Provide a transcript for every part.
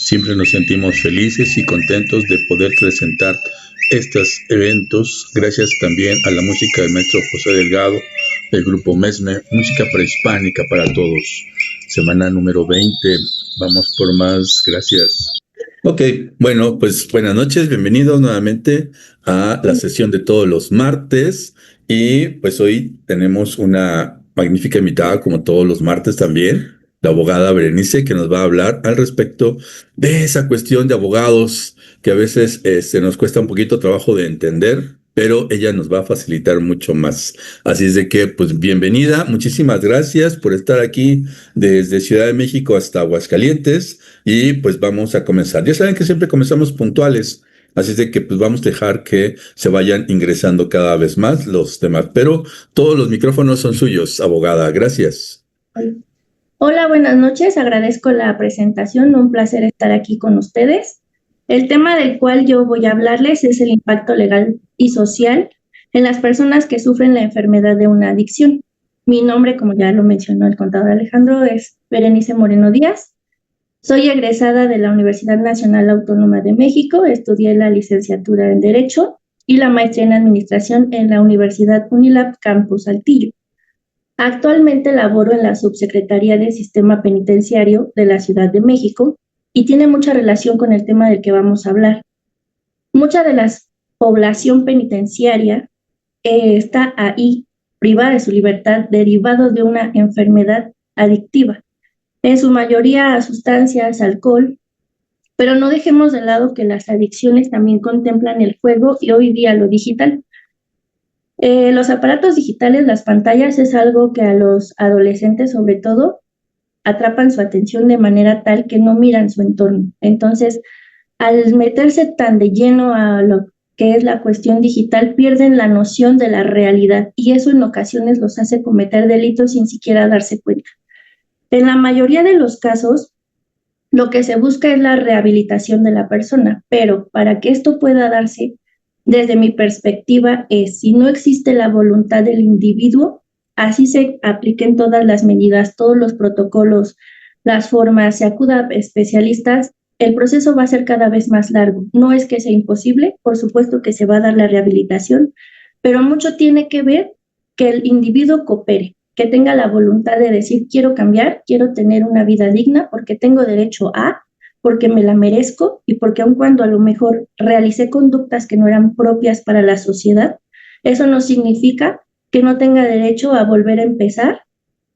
Siempre nos sentimos felices y contentos de poder presentar estos eventos, gracias también a la música del maestro José Delgado, del grupo Mesmer, música prehispánica para todos. Semana número 20, vamos por más, gracias. Ok, bueno, pues buenas noches, bienvenidos nuevamente a la sesión de todos los martes y pues hoy tenemos una magnífica invitada como todos los martes también, la abogada Berenice, que nos va a hablar al respecto de esa cuestión de abogados que a veces se nos cuesta un poquito trabajo de entender, pero ella nos va a facilitar mucho más. Así es de que, pues bienvenida, muchísimas gracias por estar aquí desde Ciudad de México hasta Aguascalientes y pues vamos a comenzar. Ya saben que siempre comenzamos puntuales, así es de que pues vamos a dejar que se vayan ingresando cada vez más los temas, pero todos los micrófonos son suyos, abogada. Gracias. Hola, buenas noches. Agradezco la presentación. Un placer estar aquí con ustedes. El tema del cual yo voy a hablarles es el impacto legal y social en las personas que sufren la enfermedad de una adicción. Mi nombre, como ya lo mencionó el contador Alejandro, es Berenice Moreno Díaz. Soy egresada de la Universidad Nacional Autónoma de México. Estudié la licenciatura en Derecho y la maestría en Administración en la Universidad Unilab Campus Saltillo. Actualmente laboro en la Subsecretaría de Sistema Penitenciario de la Ciudad de México y tiene mucha relación con el tema del que vamos a hablar. Mucha de la población penitenciaria está ahí privada de su libertad derivado de una enfermedad adictiva, en su mayoría a sustancias, alcohol, pero no dejemos de lado que las adicciones también contemplan el juego y hoy día lo digital. Los aparatos digitales, las pantallas, es algo que a los adolescentes, sobre todo, atrapan su atención de manera tal que no miran su entorno. Entonces, al meterse tan de lleno a lo que es la cuestión digital, pierden la noción de la realidad y eso en ocasiones los hace cometer delitos sin siquiera darse cuenta. En la mayoría de los casos, lo que se busca es la rehabilitación de la persona, pero para que esto pueda darse, desde mi perspectiva, es si no existe la voluntad del individuo, así se apliquen todas las medidas, todos los protocolos, las formas, se acuda a especialistas, el proceso va a ser cada vez más largo. No es que sea imposible, por supuesto que se va a dar la rehabilitación, pero mucho tiene que ver que el individuo coopere, que tenga la voluntad de decir, quiero cambiar, quiero tener una vida digna porque tengo derecho a, porque me la merezco y porque aun cuando a lo mejor realicé conductas que no eran propias para la sociedad, eso no significa que no tenga derecho a volver a empezar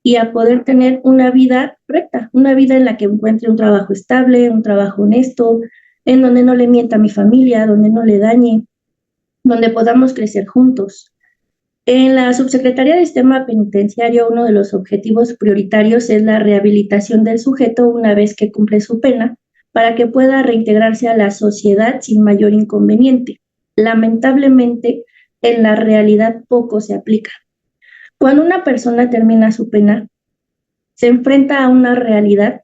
y a poder tener una vida recta, una vida en la que encuentre un trabajo estable, un trabajo honesto, en donde no le mienta a mi familia, donde no le dañe, donde podamos crecer juntos. En la Subsecretaría de Sistema Penitenciario, uno de los objetivos prioritarios es la rehabilitación del sujeto una vez que cumple su pena, para que pueda reintegrarse a la sociedad sin mayor inconveniente. Lamentablemente, en la realidad poco se aplica. Cuando una persona termina su pena, se enfrenta a una realidad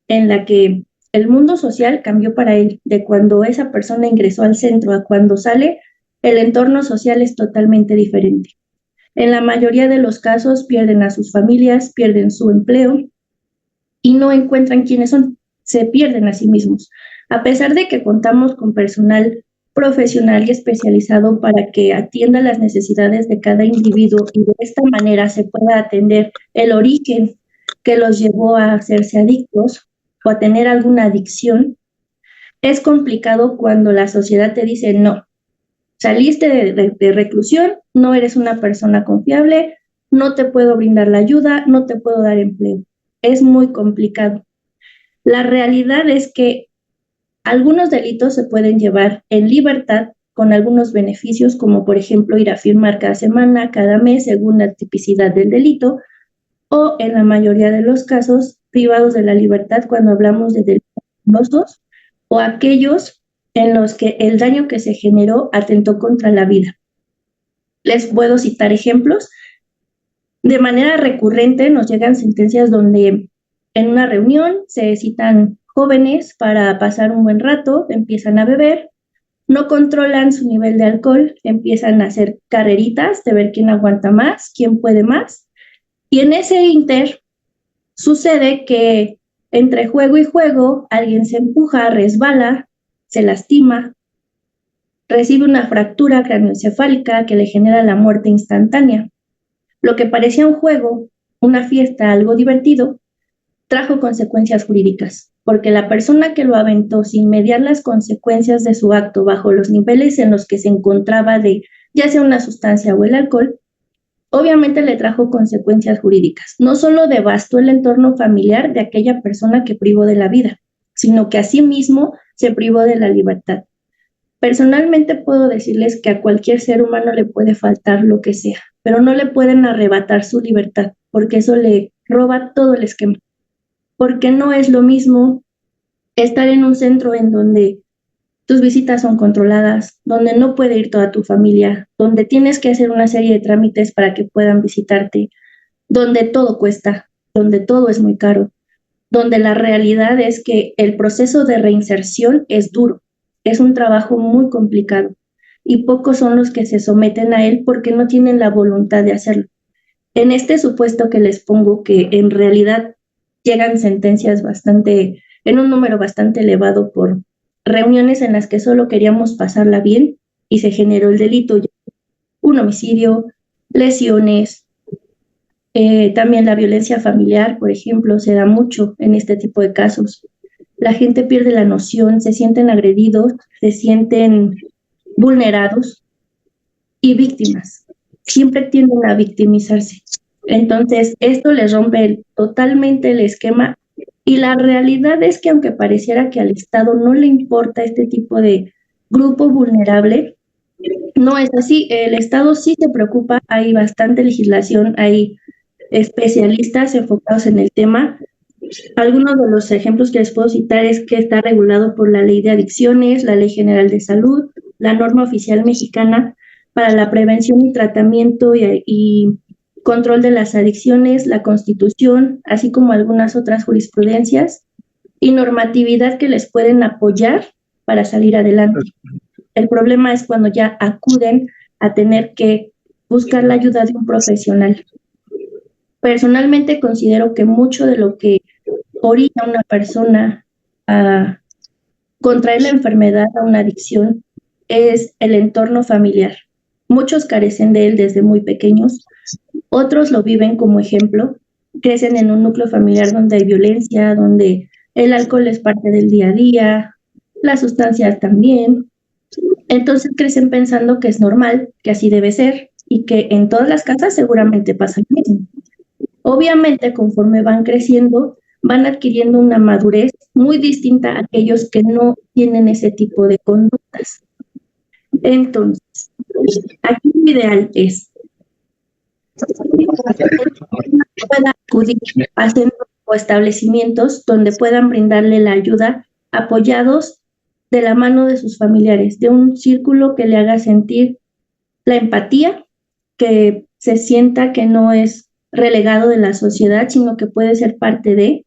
en la que el mundo social cambió para él. De cuando esa persona ingresó al centro a cuando sale, el entorno social es totalmente diferente. En la mayoría de los casos pierden a sus familias, pierden su empleo y no encuentran quiénes son, se pierden a sí mismos. A pesar de que contamos con personal profesional y especializado para que atienda las necesidades de cada individuo y de esta manera se pueda atender el origen que los llevó a hacerse adictos o a tener alguna adicción, es complicado cuando la sociedad te dice no. Saliste de reclusión, no eres una persona confiable, no te puedo brindar la ayuda, no te puedo dar empleo. Es muy complicado. La realidad es que algunos delitos se pueden llevar en libertad con algunos beneficios, como por ejemplo ir a firmar cada semana, cada mes, según la tipicidad del delito, o en la mayoría de los casos, privados de la libertad cuando hablamos de delitos dolosos o aquellos en los que el daño que se generó atentó contra la vida. Les puedo citar ejemplos. De manera recurrente nos llegan sentencias donde en una reunión se citan jóvenes para pasar un buen rato, empiezan a beber, no controlan su nivel de alcohol, empiezan a hacer carreritas de ver quién aguanta más, quién puede más, y en ese inter sucede que Entre juego y juego, alguien se empuja, resbala, se lastima, recibe una fractura craneoencefálica que le genera la muerte instantánea. Lo que parecía un juego, una fiesta, algo divertido, trajo consecuencias jurídicas, porque la persona que lo aventó sin mediar las consecuencias de su acto bajo los niveles en los que se encontraba de ya sea una sustancia o el alcohol, obviamente le trajo consecuencias jurídicas. No solo devastó el entorno familiar de aquella persona que privó de la vida, sino que asimismo se privó de la libertad. Personalmente puedo decirles que a cualquier ser humano le puede faltar lo que sea, pero no le pueden arrebatar su libertad, porque eso le roba todo el esquema. Porque no es lo mismo estar en un centro en donde tus visitas son controladas, donde no puede ir toda tu familia, donde tienes que hacer una serie de trámites para que puedan visitarte, donde todo cuesta, donde todo es muy caro, donde la realidad es que el proceso de reinserción es duro, es un trabajo muy complicado y pocos son los que se someten a él porque no tienen la voluntad de hacerlo. En este supuesto que les pongo, que en realidad llegan sentencias en un número bastante elevado por reuniones en las que solo queríamos pasarla bien y se generó el delito, un homicidio, lesiones, también la violencia familiar, por ejemplo, se da mucho en este tipo de casos. La gente pierde la noción, se sienten agredidos, se sienten vulnerados y víctimas. Siempre tienden a victimizarse. Entonces, esto les rompe totalmente el esquema y la realidad es que aunque pareciera que al Estado no le importa este tipo de grupo vulnerable, no es así. El Estado sí se preocupa, hay bastante legislación, hay especialistas enfocados en el tema. Algunos de los ejemplos que les puedo citar es que está regulado por la Ley de Adicciones, la Ley General de Salud, la norma oficial mexicana para la prevención y tratamiento y control de las adicciones, la Constitución, así como algunas otras jurisprudencias y normatividad que les pueden apoyar para salir adelante. El problema es cuando ya acuden a tener que buscar la ayuda de un profesional. Personalmente considero que mucho de lo que orilla a una persona a contraer la enfermedad, a una adicción, es el entorno familiar. Muchos carecen de él desde muy pequeños, otros lo viven como ejemplo, crecen en un núcleo familiar donde hay violencia, donde el alcohol es parte del día a día, las sustancias también. Entonces crecen pensando que es normal, que así debe ser y que en todas las casas seguramente pasa lo mismo. Obviamente, conforme van creciendo, van adquiriendo una madurez muy distinta a aquellos que no tienen ese tipo de conductas. Entonces, aquí lo ideal es pueda acudir a centros o establecimientos donde puedan brindarle la ayuda apoyados de la mano de sus familiares, de un círculo que le haga sentir la empatía, que se sienta que no es relegado de la sociedad, sino que puede ser parte de,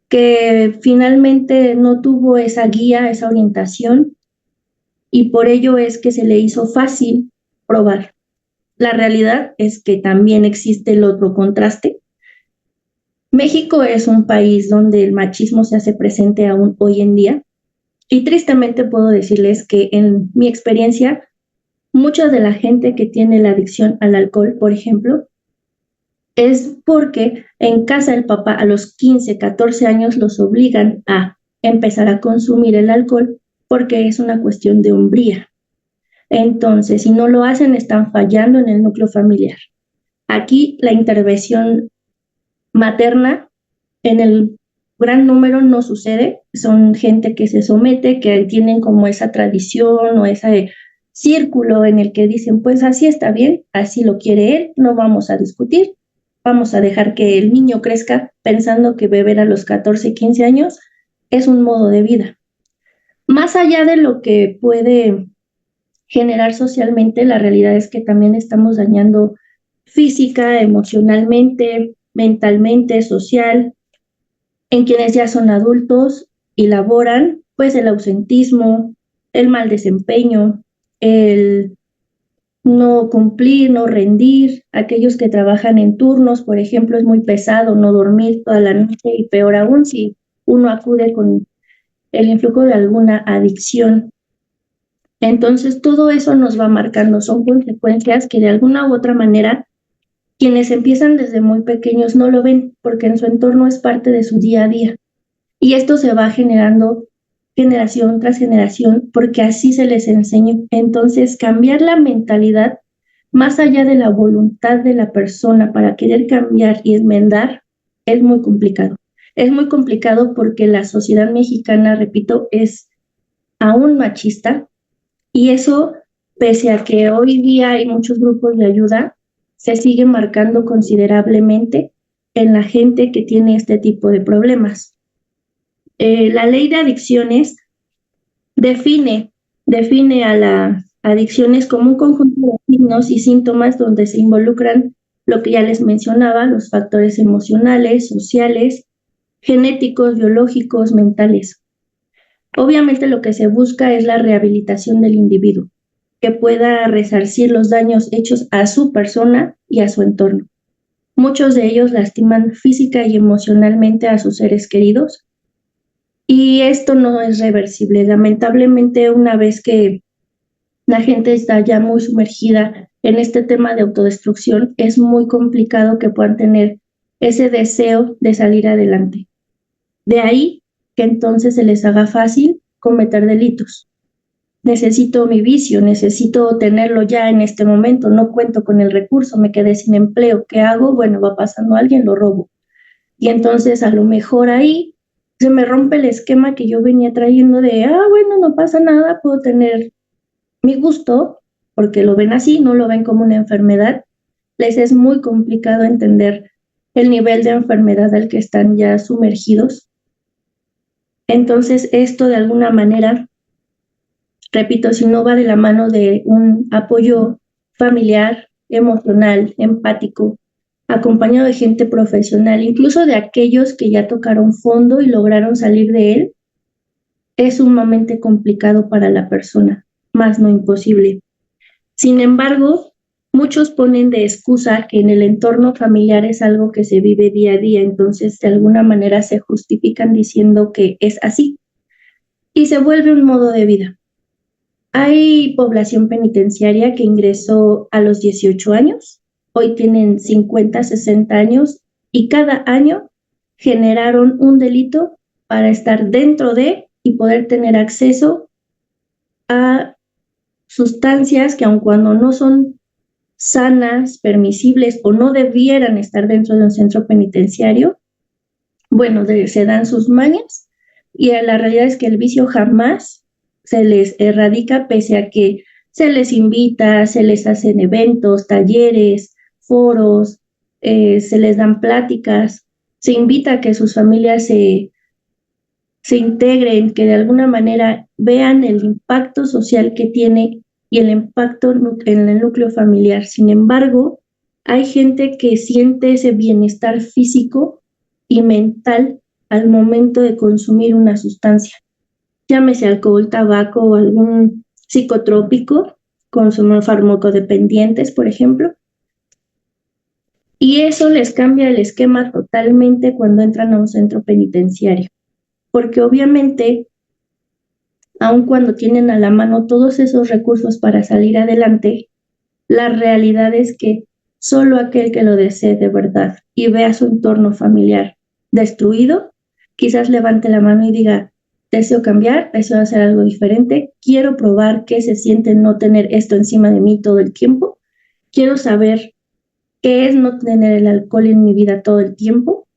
que finalmente no tuvo esa guía, esa orientación, y por ello es que se le hizo fácil probar. La realidad es que también existe el otro contraste. México es un país donde el machismo se hace presente aún hoy en día, y tristemente puedo decirles que en mi experiencia, mucha de la gente que tiene la adicción al alcohol, por ejemplo, es porque en casa el papá a los 15, 14 años los obligan a empezar a consumir el alcohol porque es una cuestión de hombría. Entonces, si no lo hacen, están fallando en el núcleo familiar. Aquí la intervención materna en el gran número no sucede, son gente que se somete, que tienen como esa tradición o ese círculo en el que dicen, pues así está bien, así lo quiere él, no vamos a discutir, vamos a dejar que el niño crezca pensando que beber a los 14, 15 años es un modo de vida. Más allá de lo que puede generar socialmente, la realidad es que también estamos dañando física, emocionalmente, mentalmente, social, en quienes ya son adultos y laboran, pues el ausentismo, el mal desempeño, el no cumplir, no rendir. Aquellos que trabajan en turnos, por ejemplo, es muy pesado no dormir toda la noche y peor aún si uno acude con el influjo de alguna adicción. Entonces, todo eso nos va marcando, son consecuencias que de alguna u otra manera quienes empiezan desde muy pequeños no lo ven porque en su entorno es parte de su día a día. Y esto se va generando generación tras generación porque así se les enseñó. Entonces, cambiar la mentalidad más allá de la voluntad de la persona para querer cambiar y enmendar es muy complicado. Es muy complicado porque la sociedad mexicana, repito, es aún machista y eso, pese a que hoy día hay muchos grupos de ayuda, se sigue marcando considerablemente en la gente que tiene este tipo de problemas. La ley de adicciones define a las adicciones como un conjunto de signos y síntomas donde se involucran lo que ya les mencionaba, los factores emocionales, sociales, genéticos, biológicos, mentales. Obviamente lo que se busca es la rehabilitación del individuo, que pueda resarcir los daños hechos a su persona y a su entorno. Muchos de ellos lastiman física y emocionalmente a sus seres queridos y esto no es reversible. Lamentablemente, una vez que la gente está ya muy sumergida en este tema de autodestrucción, es muy complicado que puedan tener ese deseo de salir adelante. De ahí que entonces se les haga fácil cometer delitos. Necesito mi vicio, necesito tenerlo ya en este momento, no cuento con el recurso, me quedé sin empleo, ¿qué hago? Bueno, va pasando alguien, lo robo. Y entonces a lo mejor ahí se me rompe el esquema que yo venía trayendo de, bueno, no pasa nada, puedo tener mi gusto, porque lo ven así, no lo ven como una enfermedad. Les es muy complicado entender el nivel de enfermedad al que están ya sumergidos. Entonces esto de alguna manera, repito, si no va de la mano de un apoyo familiar, emocional, empático, acompañado de gente profesional, incluso de aquellos que ya tocaron fondo y lograron salir de él, es sumamente complicado para la persona, más no imposible. Sin embargo, muchos ponen de excusa que en el entorno familiar es algo que se vive día a día, entonces de alguna manera se justifican diciendo que es así y se vuelve un modo de vida. Hay población penitenciaria que ingresó a los 18 años, hoy tienen 50, 60 años y cada año generaron un delito para estar dentro de y poder tener acceso a sustancias que aun cuando no son sanas, permisibles o no debieran estar dentro de un centro penitenciario, bueno, se dan sus mañas y la realidad es que el vicio jamás se les erradica pese a que se les invita, se les hacen eventos, talleres, foros, se les dan pláticas, se invita a que sus familias se integren, que de alguna manera vean el impacto social que tiene y el impacto en el núcleo familiar. Sin embargo, hay gente que siente ese bienestar físico y mental al momento de consumir una sustancia, llámese alcohol, tabaco o algún psicotrópico, consumen farmacodependientes, por ejemplo, y eso les cambia el esquema totalmente cuando entran a un centro penitenciario, porque obviamente, aun cuando tienen a la mano todos esos recursos para salir adelante, la realidad es que solo aquel que lo desee de verdad y vea su entorno familiar destruido, quizás levante la mano y diga, deseo cambiar, deseo hacer algo diferente, quiero probar qué se siente no tener esto encima de mí todo el tiempo, quiero saber qué es no tener el alcohol en mi vida todo el tiempo,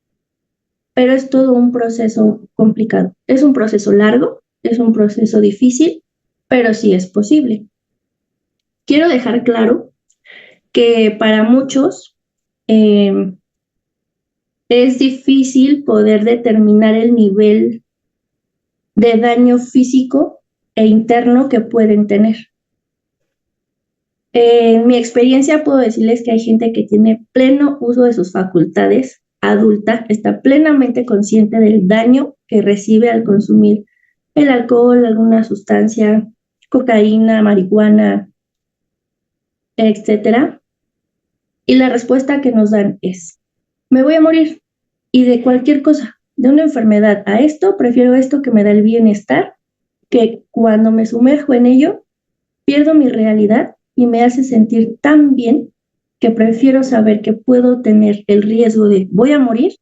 pero es todo un proceso complicado, es un proceso largo, es un proceso difícil, pero sí es posible. Quiero dejar claro que para muchos es difícil poder determinar el nivel de daño físico e interno que pueden tener. En mi experiencia puedo decirles que hay gente que tiene pleno uso de sus facultades adulta, está plenamente consciente del daño que recibe al consumir el alcohol, alguna sustancia, cocaína, marihuana, etcétera. Y la respuesta que nos dan es, me voy a morir. Y de cualquier cosa, de una enfermedad a esto, prefiero esto que me da el bienestar, que cuando me sumerjo en ello, pierdo mi realidad y me hace sentir tan bien que prefiero saber que puedo tener el riesgo de voy a morir,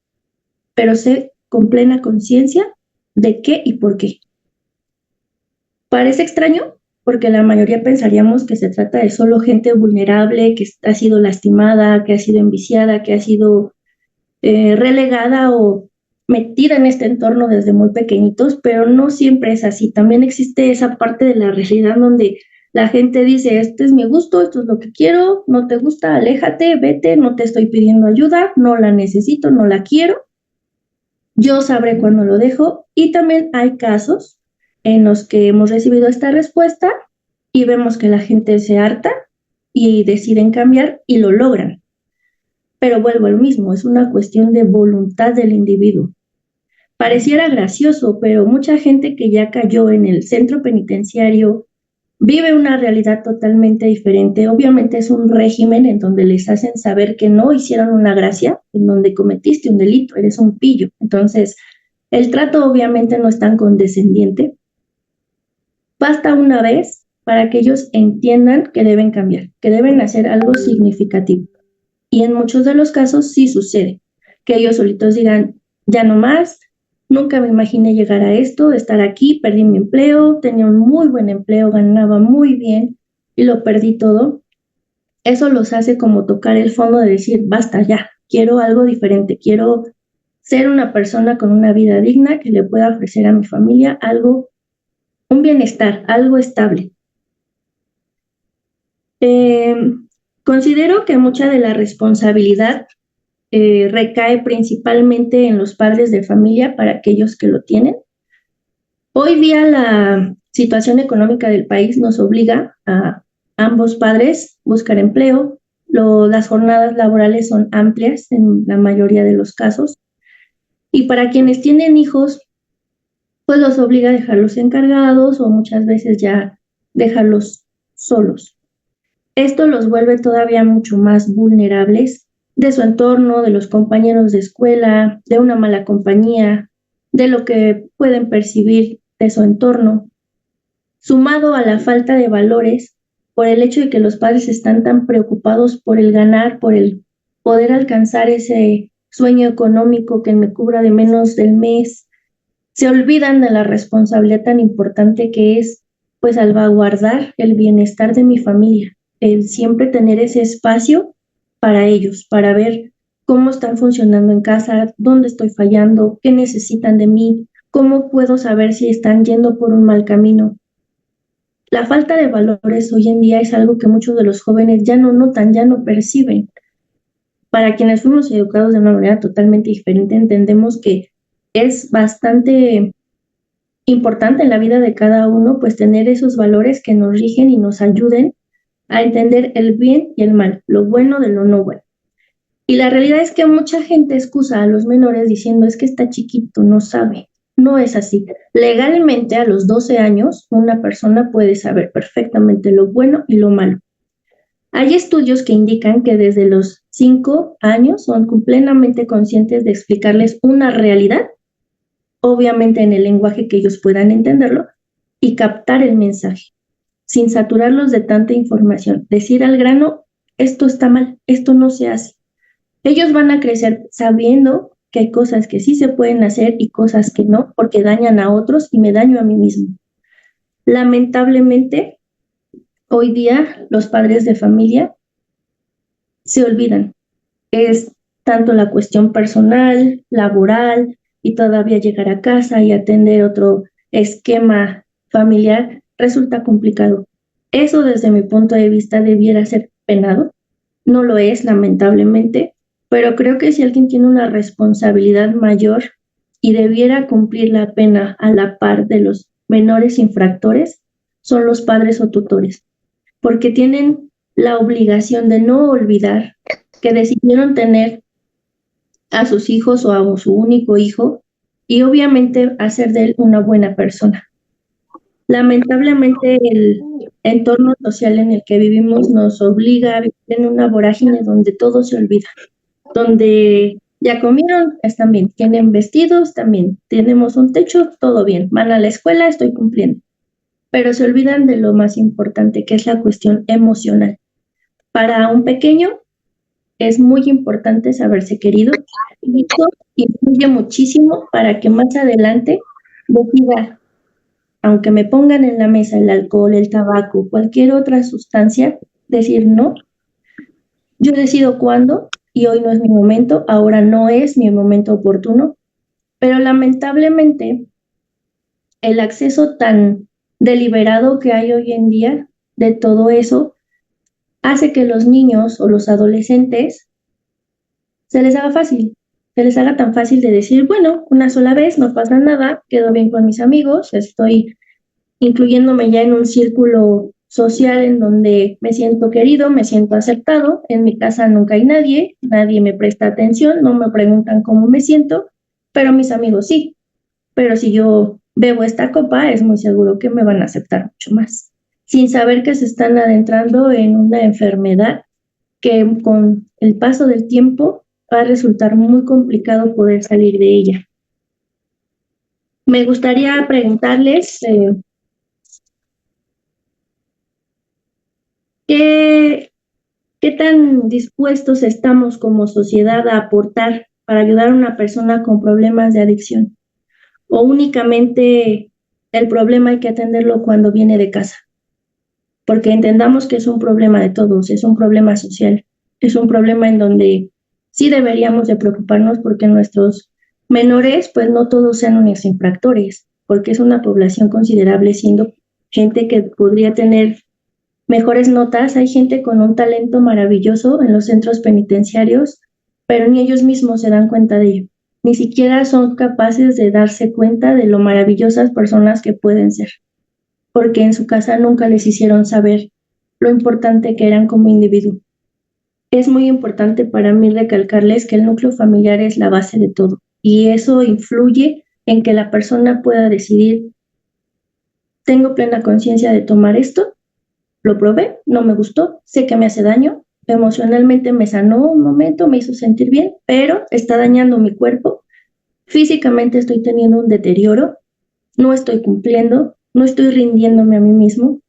pero sé con plena conciencia de qué y por qué. Parece extraño porque la mayoría pensaríamos que se trata de solo gente vulnerable, que ha sido lastimada, que ha sido enviciada, que ha sido relegada o metida en este entorno desde muy pequeñitos, pero no siempre es así. También existe esa parte de la realidad donde la gente dice, este es mi gusto, esto es lo que quiero, no te gusta, aléjate, vete, no te estoy pidiendo ayuda, no la necesito, no la quiero, yo sabré cuándo lo dejo. Y también hay casos en los que hemos recibido esta respuesta y vemos que la gente se harta y deciden cambiar y lo logran. Pero vuelvo al mismo, es una cuestión de voluntad del individuo. Pareciera gracioso, pero mucha gente que ya cayó en el centro penitenciario vive una realidad totalmente diferente. Obviamente es un régimen en donde les hacen saber que no hicieron una gracia, en donde cometiste un delito, eres un pillo. Entonces, el trato obviamente no es tan condescendiente. Basta una vez para que ellos entiendan que deben cambiar, que deben hacer algo significativo. Y en muchos de los casos sí sucede, que ellos solitos digan, ya no más, nunca me imaginé llegar a esto, estar aquí, perdí mi empleo, tenía un muy buen empleo, ganaba muy bien y lo perdí todo. Eso los hace como tocar el fondo de decir, basta ya, quiero algo diferente, quiero ser una persona con una vida digna que le pueda ofrecer a mi familia algo, un bienestar, algo estable. Considero que mucha de la responsabilidad recae principalmente en los padres de familia para aquellos que lo tienen. Hoy día la situación económica del país nos obliga a ambos padres buscar empleo. Las jornadas laborales son amplias en la mayoría de los casos. Y para quienes tienen hijos, pues los obliga a dejarlos encargados o muchas veces ya dejarlos solos. Esto los vuelve todavía mucho más vulnerables de su entorno, de los compañeros de escuela, de una mala compañía, de lo que pueden percibir de su entorno, sumado a la falta de valores por el hecho de que los padres están tan preocupados por el ganar, por el poder alcanzar ese sueño económico que me cubra de menos del mes, se olvidan de la responsabilidad tan importante que es pues salvaguardar el bienestar de mi familia, el siempre tener ese espacio para ellos, para ver cómo están funcionando en casa, dónde estoy fallando, qué necesitan de mí, cómo puedo saber si están yendo por un mal camino. La falta de valores hoy en día es algo que muchos de los jóvenes ya no notan, ya no perciben. Para quienes fuimos educados de una manera totalmente diferente, entendemos que es bastante importante en la vida de cada uno, pues tener esos valores que nos rigen y nos ayuden a entender el bien y el mal, lo bueno de lo no bueno. Y la realidad es que mucha gente excusa a los menores diciendo es que está chiquito, no sabe. No es así. Legalmente a los 12 años una persona puede saber perfectamente lo bueno y lo malo. Hay estudios que indican que desde los 5 años son plenamente conscientes de explicarles una realidad, obviamente en el lenguaje que ellos puedan entenderlo, y captar el mensaje, sin saturarlos de tanta información. Decir al grano, esto está mal, esto no se hace. Ellos van a crecer sabiendo que hay cosas que sí se pueden hacer y cosas que no, porque dañan a otros y me daño a mí mismo. Lamentablemente, hoy día los padres de familia se olvidan. Es tanto la cuestión personal, laboral y todavía llegar a casa y atender otro esquema familiar resulta complicado. Eso desde mi punto de vista debiera ser penado. No lo es, lamentablemente, pero creo que si alguien tiene una responsabilidad mayor y debiera cumplir la pena a la par de los menores infractores, son los padres o tutores, porque tienen la obligación de no olvidar que decidieron tener a sus hijos o a su único hijo y obviamente hacer de él una buena persona. Lamentablemente entorno social en el que vivimos nos obliga a vivir en una vorágine donde todo se olvida, donde ya comieron, están bien, tienen vestidos, también, tenemos un techo, todo bien, van a la escuela, estoy cumpliendo, pero se olvidan de lo más importante, que es la cuestión emocional. Para un pequeño es muy importante saberse querido y esto influye muchísimo para que más adelante decida, aunque me pongan en la mesa el alcohol, el tabaco, cualquier otra sustancia, decir no, yo decido cuándo y hoy no es mi momento, ahora no es mi momento oportuno, pero lamentablemente el acceso tan deliberado que hay hoy en día de todo eso hace que los niños o los adolescentes se les haga fácil, se les haga tan fácil de decir, bueno, una sola vez, no pasa nada, quedo bien con mis amigos, estoy incluyéndome ya en un círculo social en donde me siento querido, me siento aceptado, en mi casa nunca hay nadie, nadie me presta atención, no me preguntan cómo me siento, pero mis amigos sí, pero si yo bebo esta copa es muy seguro que me van a aceptar mucho más, sin saber que se están adentrando en una enfermedad que con el paso del tiempo va a resultar muy complicado poder salir de ella. Me gustaría preguntarles ¿qué tan dispuestos estamos como sociedad a aportar para ayudar a una persona con problemas de adicción? ¿O únicamente el problema hay que atenderlo cuando viene de casa? Porque entendamos que es un problema de todos, es un problema social, es un problema en donde sí deberíamos de preocuparnos porque nuestros menores, pues no todos sean unos infractores, porque es una población considerable siendo gente que podría tener mejores notas, hay gente con un talento maravilloso en los centros penitenciarios, pero ni ellos mismos se dan cuenta de ello. Ni siquiera son capaces de darse cuenta de lo maravillosas personas que pueden ser, porque en su casa nunca les hicieron saber lo importante que eran como individuo. Es muy importante para mí recalcarles que el núcleo familiar es la base de todo y eso influye en que la persona pueda decidir, tengo plena conciencia de tomar esto, lo probé, no me gustó, sé que me hace daño, emocionalmente me sanó un momento, me hizo sentir bien, pero está dañando mi cuerpo, físicamente estoy teniendo un deterioro, no estoy cumpliendo, no estoy rindiéndome a mí mismo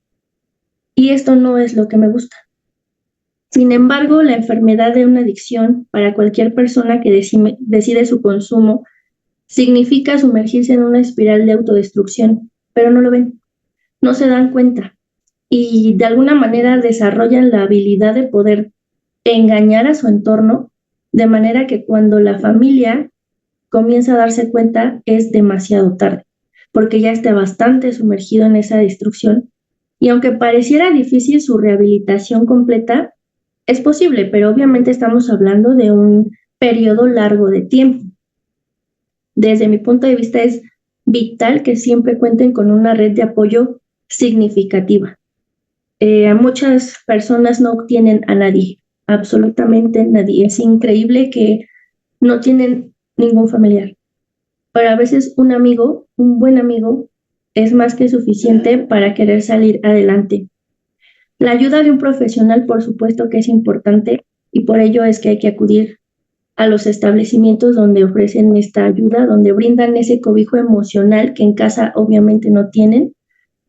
y esto no es lo que me gusta. Sin embargo, la enfermedad de una adicción para cualquier persona que decide su consumo significa sumergirse en una espiral de autodestrucción, pero no lo ven, no se dan cuenta y de alguna manera desarrollan la habilidad de poder engañar a su entorno, de manera que cuando la familia comienza a darse cuenta es demasiado tarde, porque ya está bastante sumergido en esa destrucción y aunque pareciera difícil su rehabilitación completa, es posible, pero obviamente estamos hablando de un periodo largo de tiempo. Desde mi punto de vista es vital que siempre cuenten con una red de apoyo significativa. Muchas personas no tienen a nadie, absolutamente nadie. Es increíble que no tienen ningún familiar, pero a veces un amigo, un buen amigo, es más que suficiente para querer salir adelante. La ayuda de un profesional, por supuesto que es importante y por ello es que hay que acudir a los establecimientos donde ofrecen esta ayuda, donde brindan ese cobijo emocional que en casa obviamente no tienen,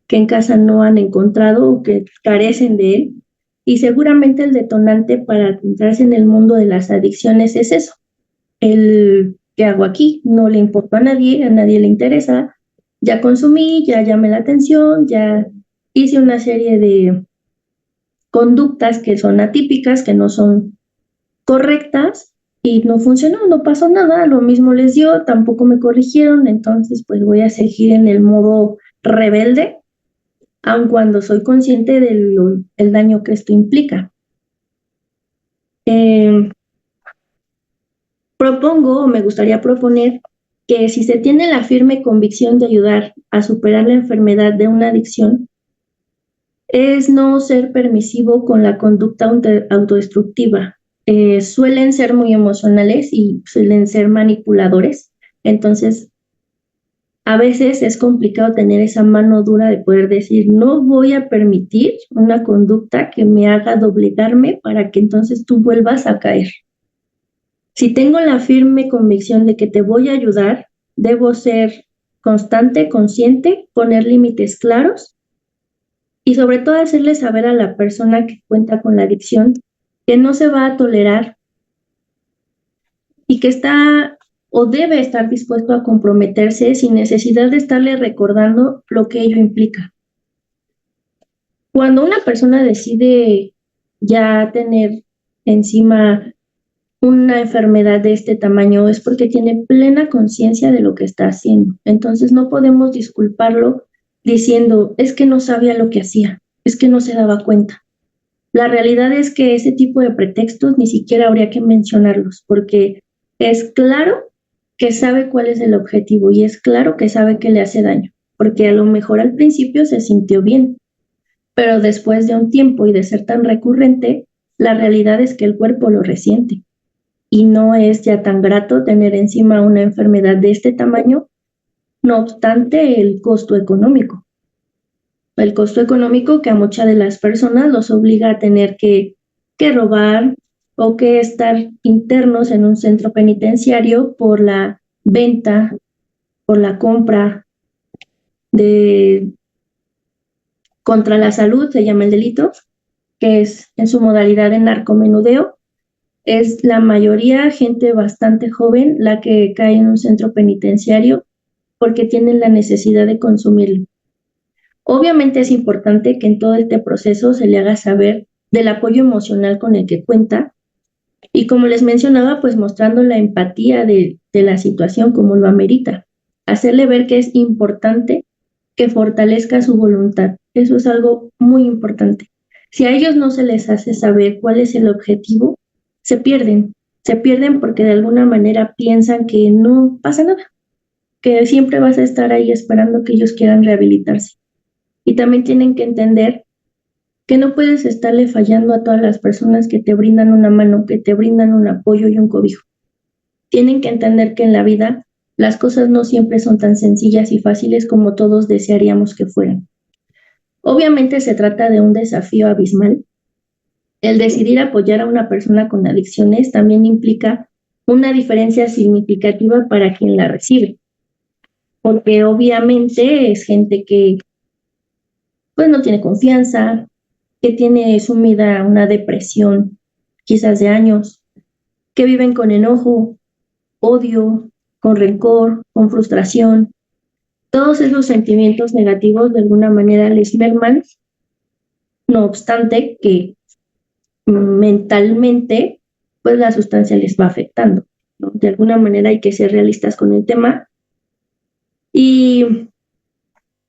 que en casa no han encontrado o que carecen de él. Y seguramente el detonante para adentrarse en el mundo de las adicciones es eso. El ¿qué hago aquí? No le importa a nadie le interesa. Ya consumí, ya llamé la atención, ya hice una serie de conductas que son atípicas, que no son correctas y no funcionó, no pasó nada, lo mismo les dio, tampoco me corrigieron, entonces pues voy a seguir en el modo rebelde, aun cuando soy consciente del daño que esto implica. Propongo, o me gustaría proponer, que si se tiene la firme convicción de ayudar a superar la enfermedad de una adicción, es no ser permisivo con la conducta autodestructiva. Suelen ser muy emocionales y suelen ser manipuladores. Entonces, A veces es complicado tener esa mano dura de poder decir, no voy a permitir una conducta que me haga doblegarme para que entonces tú vuelvas a caer. Si tengo la firme convicción de que te voy a ayudar, debo ser constante, consciente, poner límites claros y sobre todo hacerle saber a la persona que cuenta con la adicción que no se va a tolerar y que está o debe estar dispuesto a comprometerse sin necesidad de estarle recordando lo que ello implica. Cuando una persona decide ya tener encima una enfermedad de este tamaño es porque tiene plena conciencia de lo que está haciendo. Entonces no podemos disculparlo diciendo, es que no sabía lo que hacía, es que no se daba cuenta. La realidad es que ese tipo de pretextos ni siquiera habría que mencionarlos, porque es claro que sabe cuál es el objetivo y es claro que sabe que le hace daño, porque a lo mejor al principio se sintió bien, pero después de un tiempo y de ser tan recurrente, la realidad es que el cuerpo lo resiente y no es ya tan grato tener encima una enfermedad de este tamaño, no obstante el costo económico. El costo económico que a muchas de las personas los obliga a tener que robar o que estar internos en un centro penitenciario por la venta, por la compra de contra la salud, se llama el delito, que es en su modalidad de narcomenudeo. Es la mayoría gente bastante joven la que cae en un centro penitenciario porque tienen la necesidad de consumirlo. Obviamente es importante que en todo este proceso se le haga saber del apoyo emocional con el que cuenta y como les mencionaba, pues mostrando la empatía de la situación como lo amerita. Hacerle ver que es importante que fortalezca su voluntad. Eso es algo muy importante. Si a ellos no se les hace saber cuál es el objetivo, se pierden porque de alguna manera piensan que no pasa nada, que siempre vas a estar ahí esperando que ellos quieran rehabilitarse. Y también tienen que entender que no puedes estarle fallando a todas las personas que te brindan una mano, que te brindan un apoyo y un cobijo. Tienen que entender que en la vida las cosas no siempre son tan sencillas y fáciles como todos desearíamos que fueran. Obviamente se trata de un desafío abismal. El decidir apoyar a una persona con adicciones también implica una diferencia significativa para quien la recibe, porque obviamente es gente que pues no tiene confianza, que tiene sumida una depresión quizás de años, que viven con enojo, odio, con rencor, con frustración. Todos esos sentimientos negativos de alguna manera les merman, no obstante que mentalmente pues la sustancia les va afectando, ¿no? De alguna manera hay que ser realistas con el tema y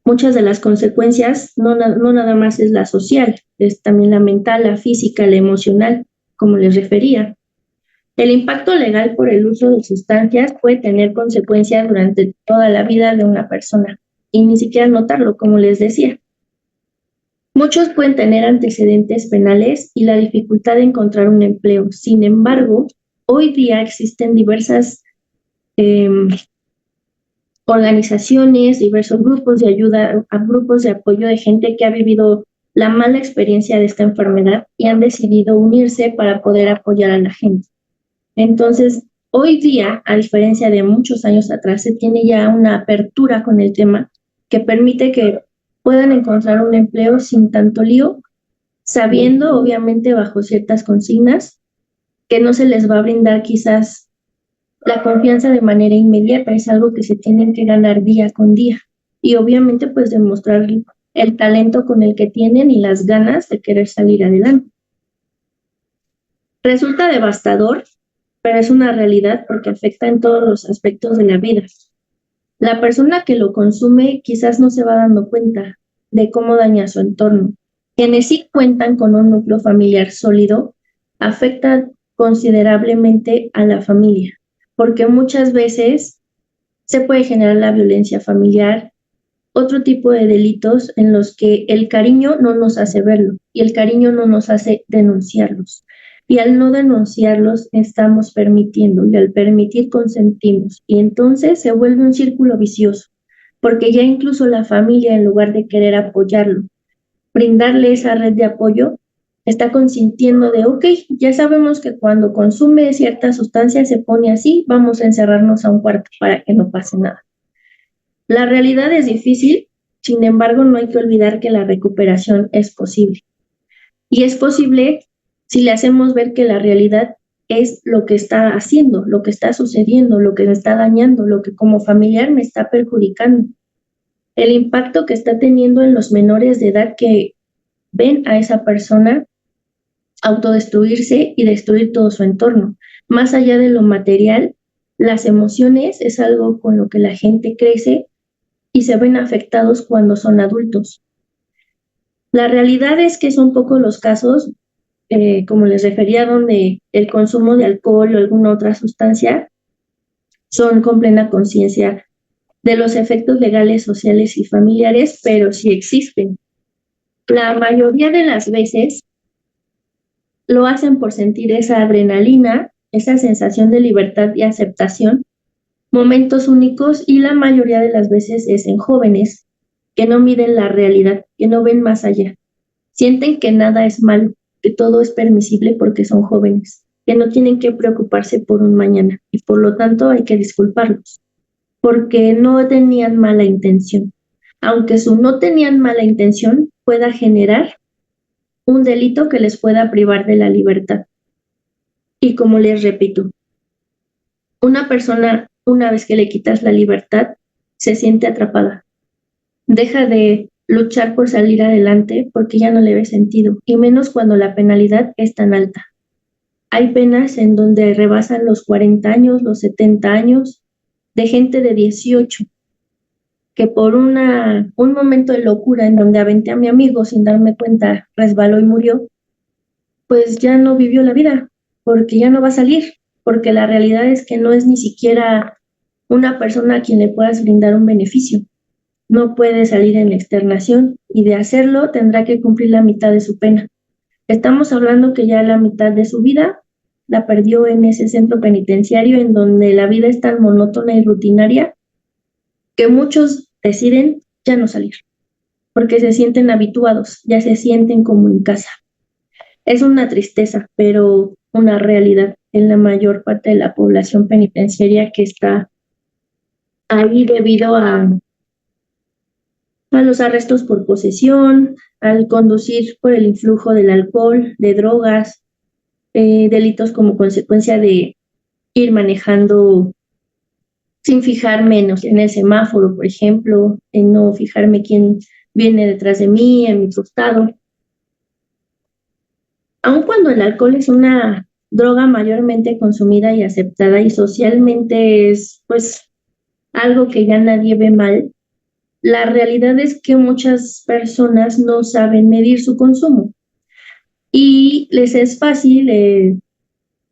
muchas de las consecuencias no nada más es la social, es también la mental, la física, la emocional, como les refería. El impacto legal por el uso de sustancias puede tener consecuencias durante toda la vida de una persona y ni siquiera notarlo, como les decía. Muchos pueden tener antecedentes penales y la dificultad de encontrar un empleo. Sin embargo, hoy día existen diversas organizaciones, diversos grupos de ayuda, grupos de apoyo de gente que ha vivido la mala experiencia de esta enfermedad y han decidido unirse para poder apoyar a la gente. Entonces, hoy día, a diferencia de muchos años atrás, se tiene ya una apertura con el tema que permite que puedan encontrar un empleo sin tanto lío, sabiendo, obviamente, bajo ciertas consignas, que no se les va a brindar quizás la confianza de manera inmediata, es algo que se tienen que ganar día con día. Y obviamente, pues, demostrar el talento con el que tienen y las ganas de querer salir adelante. Resulta devastador, pero es una realidad porque afecta en todos los aspectos de la vida. La persona que lo consume quizás no se va dando cuenta de cómo daña su entorno. Quienes sí cuentan con un núcleo familiar sólido afecta considerablemente a la familia, porque muchas veces se puede generar la violencia familiar, otro tipo de delitos en los que el cariño no nos hace verlo y el cariño no nos hace denunciarlos. Y al no denunciarlos estamos permitiendo y al permitir consentimos y entonces se vuelve un círculo vicioso porque ya incluso la familia, en lugar de querer apoyarlo, brindarle esa red de apoyo, está consintiendo de, ok, ya sabemos que cuando consume cierta sustancia se pone así, vamos a encerrarnos a un cuarto para que no pase nada. La realidad es difícil, sin embargo, no hay que olvidar que la recuperación es posible. Y es posible si le hacemos ver que la realidad es lo que está haciendo, lo que está sucediendo, lo que me está dañando, lo que como familiar me está perjudicando. El impacto que está teniendo en los menores de edad que ven a esa persona autodestruirse y destruir todo su entorno. Más allá de lo material, las emociones es algo con lo que la gente crece y se ven afectados cuando son adultos. La realidad es que son pocos los casos, como les refería, donde el consumo de alcohol o alguna otra sustancia son con plena conciencia de los efectos legales, sociales y familiares, pero sí existen. La mayoría de las veces lo hacen por sentir esa adrenalina, esa sensación de libertad y aceptación, momentos únicos, y la mayoría de las veces es en jóvenes que no miden la realidad, que no ven más allá. Sienten que nada es malo, que todo es permisible porque son jóvenes, que no tienen que preocuparse por un mañana y por lo tanto hay que disculparlos, porque no tenían mala intención. Aunque su no tenían mala intención pueda generar un delito que les pueda privar de la libertad. Y como les repito, una persona, una vez que le quitas la libertad, se siente atrapada. Deja de luchar por salir adelante porque ya no le ve sentido, y menos cuando la penalidad es tan alta. Hay penas en donde rebasan los 40 años, los 70 años, de gente de 18, que por un momento de locura en donde aventé a mi amigo sin darme cuenta, resbaló y murió, pues ya no vivió la vida, porque ya no va a salir, porque la realidad es que no es ni siquiera una persona a quien le puedas brindar un beneficio. No puede salir en externación y de hacerlo tendrá que cumplir la mitad de su pena. Estamos hablando que ya la mitad de su vida la perdió en ese centro penitenciario en donde la vida es tan monótona y rutinaria que muchos deciden ya no salir, porque se sienten habituados, ya se sienten como en casa. Es una tristeza, pero una realidad en la mayor parte de la población penitenciaria que está ahí debido a los arrestos por posesión, al conducir por el influjo del alcohol, de drogas, delitos como consecuencia de ir manejando sin fijarme en el semáforo, por ejemplo, en no fijarme quién viene detrás de mí, en mi costado. Aun cuando el alcohol es una droga mayormente consumida y aceptada y socialmente es pues algo que ya nadie ve mal, la realidad es que muchas personas no saben medir su consumo y les es fácil,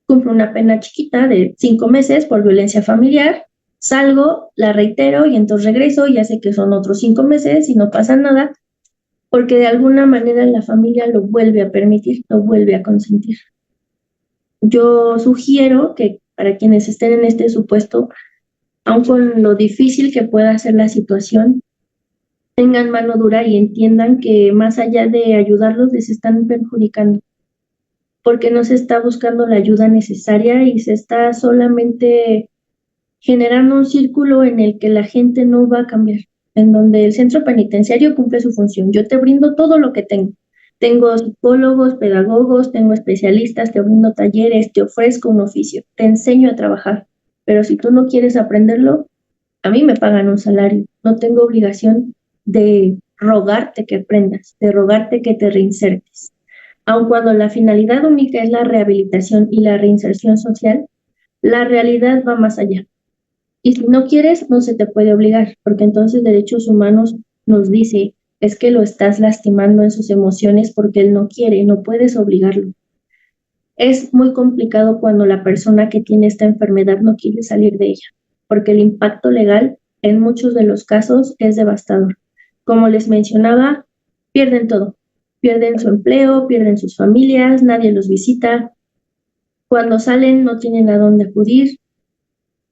cumplo una pena chiquita de 5 meses por violencia familiar, salgo, la reitero y entonces regreso, ya sé que son otros 5 meses y no pasa nada, porque de alguna manera la familia lo vuelve a permitir, lo vuelve a consentir. Yo sugiero que para quienes estén en este supuesto, aun con lo difícil que pueda ser la situación, tengan mano dura y entiendan que más allá de ayudarlos les están perjudicando, porque no se está buscando la ayuda necesaria y se está solamente generando un círculo en el que la gente no va a cambiar, en donde el centro penitenciario cumple su función. Yo te brindo todo lo que tengo. Tengo psicólogos, pedagogos, tengo especialistas, te brindo talleres, te ofrezco un oficio, te enseño a trabajar. Pero si tú no quieres aprenderlo, a mí me pagan un salario. No tengo obligación de rogarte que aprendas, de rogarte que te reinsertes. Aun cuando la finalidad única es la rehabilitación y la reinserción social, la realidad va más allá. Y si no quieres, no se te puede obligar, porque entonces Derechos Humanos nos dice, es que lo estás lastimando en sus emociones porque él no quiere, no puedes obligarlo. Es muy complicado cuando la persona que tiene esta enfermedad no quiere salir de ella, porque el impacto legal en muchos de los casos es devastador. Como les mencionaba, pierden todo. Pierden su empleo, pierden sus familias, nadie los visita. Cuando salen no tienen a dónde acudir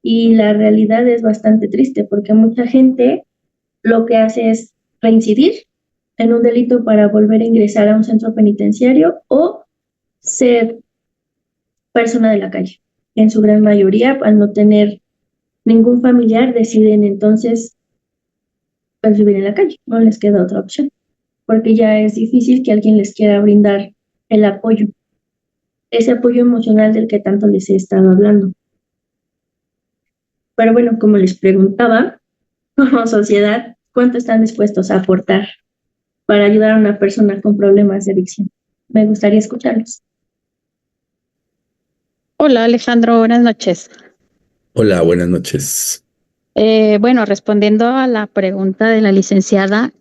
y la realidad es bastante triste porque mucha gente lo que hace es reincidir en un delito para volver a ingresar a un centro penitenciario o ser persona de la calle. En su gran mayoría, al no tener ningún familiar, deciden entonces pues, vivir en la calle. No les queda otra opción, porque ya es difícil que alguien les quiera brindar el apoyo, ese apoyo emocional del que tanto les he estado hablando. Pero bueno, como les preguntaba, como sociedad, ¿cuánto están dispuestos a aportar para ayudar a una persona con problemas de adicción? Me gustaría escucharlos. Hola Alejandro, buenas noches. Hola, buenas noches. Bueno, respondiendo a la pregunta de la licenciada,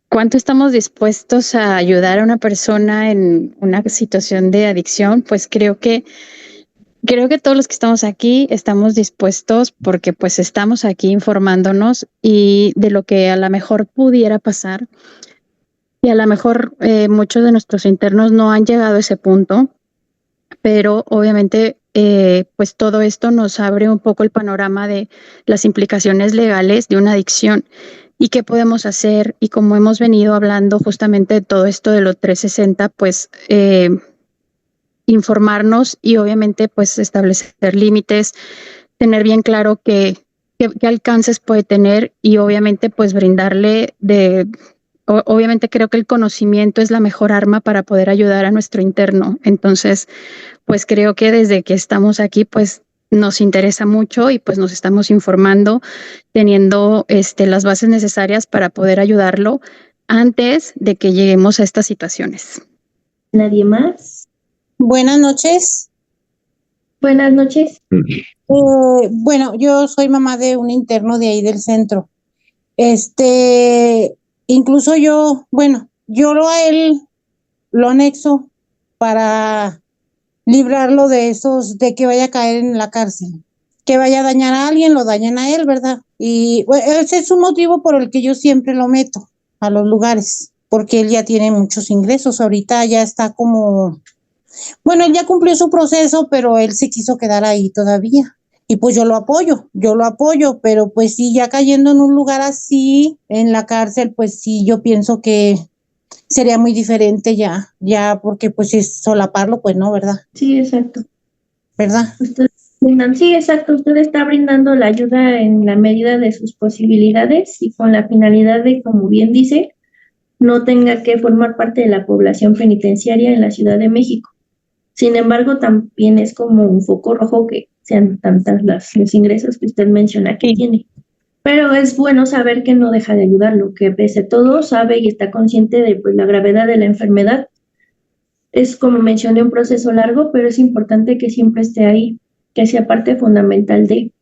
¿cuánto estamos dispuestos a ayudar a una persona en una situación de adicción? Pues creo que todos los que estamos aquí estamos dispuestos porque pues estamos aquí informándonos y de lo que a lo mejor pudiera pasar. Y a lo mejor muchos de nuestros internos no han llegado a ese punto, pero obviamente pues todo esto nos abre un poco el panorama de las implicaciones legales de una adicción y qué podemos hacer. Y como hemos venido hablando justamente de todo esto de los 360, pues informarnos y obviamente pues establecer límites, tener bien claro qué alcances puede tener y obviamente pues brindarle obviamente creo que el conocimiento es la mejor arma para poder ayudar a nuestro interno. Entonces, pues creo que desde que estamos aquí, pues nos interesa mucho y pues nos estamos informando, teniendo las bases necesarias para poder ayudarlo antes de que lleguemos a estas situaciones. ¿Nadie más? Buenas noches. Buenas noches. Bueno, yo soy mamá de un interno de ahí del centro. Incluso yo a él lo anexo para librarlo de que vaya a caer en la cárcel. Que vaya a dañar a alguien, lo dañan a él, ¿verdad? Y ese es un motivo por el que yo siempre lo meto a los lugares, porque él ya tiene muchos ingresos. Ahorita ya está como... Bueno, él ya cumplió su proceso, pero él se quiso quedar ahí todavía. Y pues yo lo apoyo, pero pues sí, ya cayendo en un lugar así, en la cárcel, pues sí, yo pienso que sería muy diferente ya porque pues si es solaparlo, pues no, ¿verdad? Sí, exacto. ¿Verdad? Sí, exacto. Usted está brindando la ayuda en la medida de sus posibilidades y con la finalidad de, como bien dice, no tenga que formar parte de la población penitenciaria en la Ciudad de México. Sin embargo, también es como un foco rojo que sean tantas los ingresos que usted menciona que tiene. Pero es bueno saber que no deja de ayudarlo, que pese a todo sabe y está consciente de pues, la gravedad de la enfermedad. Es, como mencioné, un proceso largo, pero es importante que siempre esté ahí, que sea parte fundamental de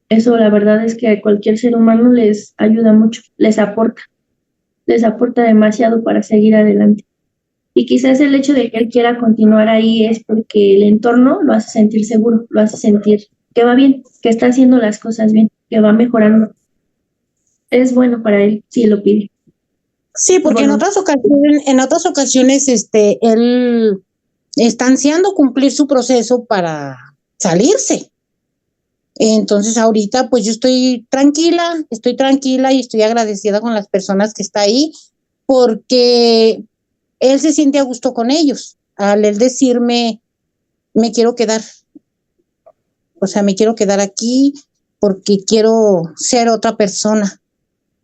eso. La verdad es que a cualquier ser humano les ayuda mucho, les aporta demasiado para seguir adelante. Y quizás el hecho de que él quiera continuar ahí es porque el entorno lo hace sentir seguro, lo hace sentir que va bien, que está haciendo las cosas bien, que va mejorando. Es bueno para él si lo pide. Sí, porque Bueno, en otras ocasiones, él está ansiando cumplir su proceso para salirse. Entonces ahorita pues yo estoy tranquila y estoy agradecida con las personas que está ahí porque él se siente a gusto con ellos. Al él decirme, me quiero quedar aquí porque quiero ser otra persona.